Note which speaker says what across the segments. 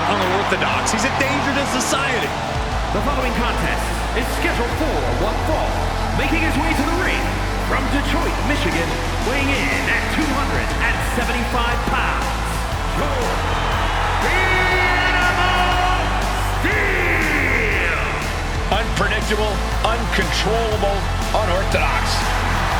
Speaker 1: unorthodox. He's a danger to society.
Speaker 2: The following contest is scheduled for one fall. Making his way to the ring from Detroit, Michigan, weighing in at 275 pounds, Steele!
Speaker 1: Unpredictable, uncontrollable, unorthodox.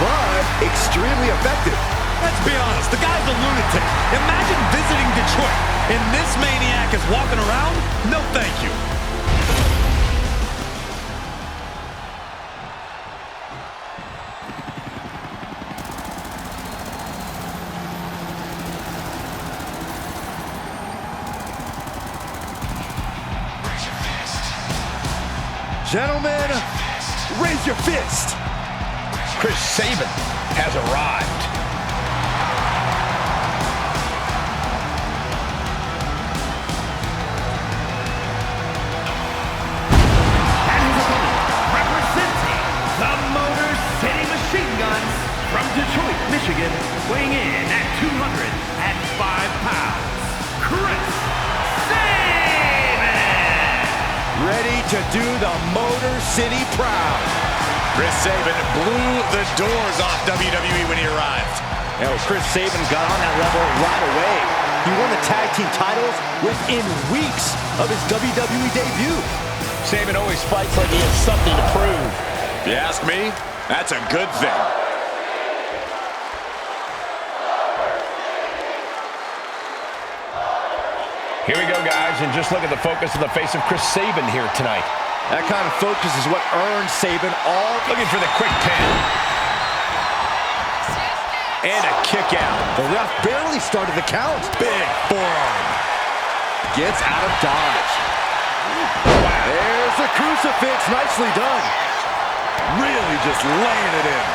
Speaker 3: But extremely effective.
Speaker 1: Let's be honest, the guy's a lunatic. Imagine visiting Detroit and this maniac is walking around? No thank you.
Speaker 3: Gentlemen, raise your fist.
Speaker 1: Chris Sabin has arrived.
Speaker 2: And his opponent, representing the Motor City Machine Guns from Detroit, Michigan, weighing in at 205 pounds, Chris Sabin!
Speaker 3: Ready to do the Motor City proud.
Speaker 1: Chris Sabin blew the doors off WWE when he arrived.
Speaker 3: You know, Chris Sabin got on that level right away. He won the tag team titles within weeks of his WWE debut.
Speaker 4: Sabin always fights like he has something to prove.
Speaker 1: If you ask me, that's a good thing.
Speaker 4: Here we go, guys, and just look at the focus of the face of Chris Sabin here tonight.
Speaker 3: That kind of focus is what earned Sabin all.
Speaker 4: Looking for the quick pin. And a kick out.
Speaker 3: The ref barely started the count.
Speaker 1: Big forearm.
Speaker 3: Gets out of dodge. Wow. There's the crucifix. Nicely done.
Speaker 1: Really just laying it in.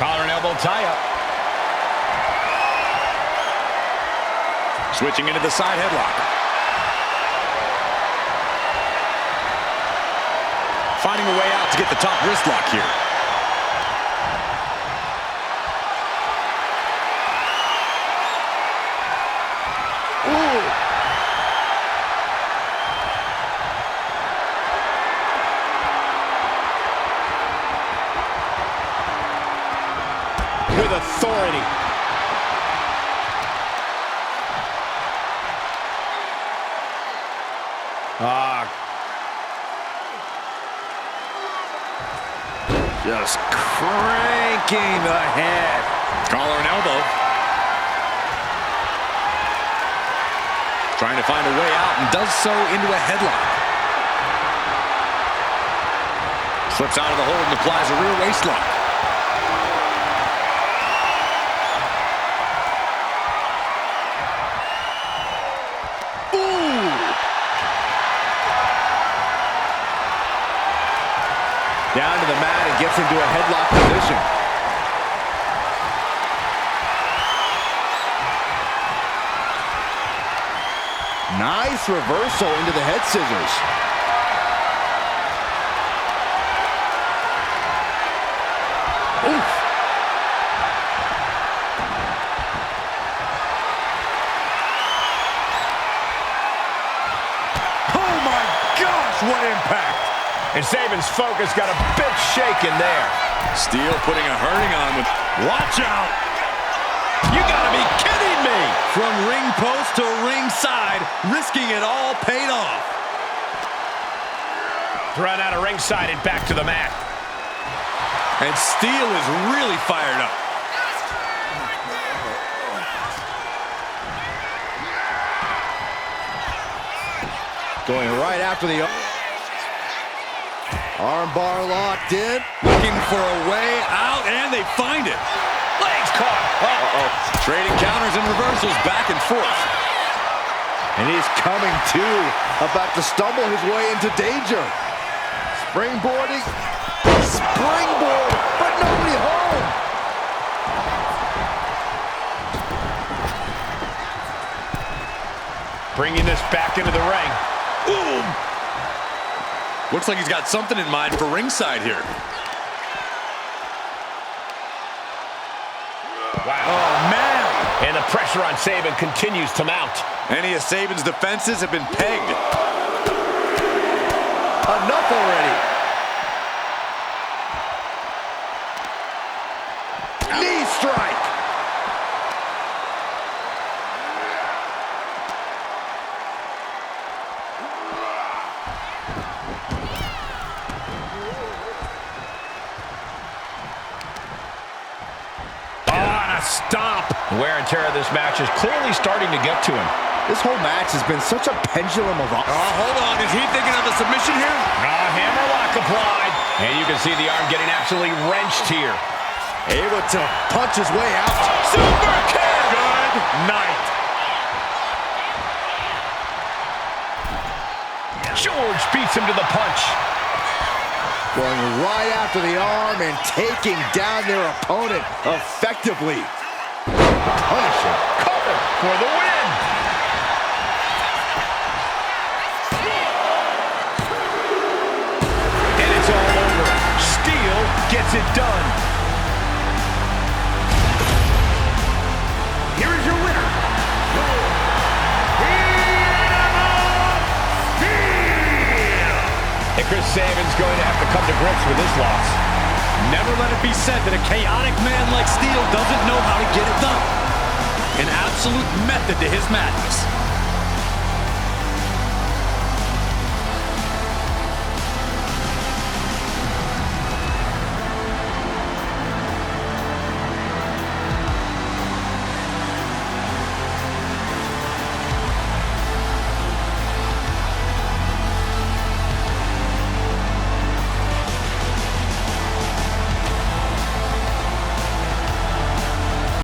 Speaker 4: Collar and elbow tie-up.
Speaker 1: Switching into the side headlock. Finding a way out to get the top wrist lock here.
Speaker 3: Ooh.
Speaker 4: With authority.
Speaker 3: Just cranking the head.
Speaker 1: Collar and elbow. Trying to find a way out and does so into a headlock. Slips out of the hold and applies a rear waist lock.
Speaker 3: Down to the mat and gets into a headlock position. Nice reversal into the head scissors. Oof.
Speaker 1: Oh my gosh, what impact!
Speaker 4: And Sabin's focus got a bit shaken there.
Speaker 1: Steele putting a hurting on him. Watch out! You gotta be kidding me! From ring post to ringside, risking it all paid off.
Speaker 4: Thrown out of ringside and back to the mat.
Speaker 1: And Steele is really fired up.
Speaker 3: Going right after the armbar locked in.
Speaker 1: Looking for a way out, and they find it.
Speaker 4: Legs caught.
Speaker 1: Uh-oh. Trading counters and reversals back and forth.
Speaker 3: And he's coming to, about to stumble his way into danger. Springboarding. Springboard, but nobody home.
Speaker 4: Bringing this back into the ring.
Speaker 1: Ooh. Looks like he's got something in mind for ringside here.
Speaker 4: Wow.
Speaker 1: Oh, man.
Speaker 4: And the pressure on Sabin continues to mount.
Speaker 1: Any of Sabin's defenses have been pegged.
Speaker 3: Enough already. Knee strike.
Speaker 4: Stop. The wear and tear of this match is clearly starting to get to him.
Speaker 3: This whole match has been such a pendulum of...
Speaker 1: Hold on. Is he thinking of a submission here?
Speaker 4: Hammerlock applied. And you can see the arm getting absolutely wrenched here.
Speaker 3: Able to punch his way out.
Speaker 1: Super kick. Good night.
Speaker 4: George beats him to the punch.
Speaker 3: Going right after the arm and taking down their opponent effectively. Punishing.
Speaker 4: Cover for the win. And it's all over. Steele gets it done.
Speaker 2: Here is your winner,
Speaker 4: And Chris Sabin's going to have to come to grips with this loss.
Speaker 1: Never let it be said that a chaotic man like Steele doesn't know how to get it done. An absolute method to his madness.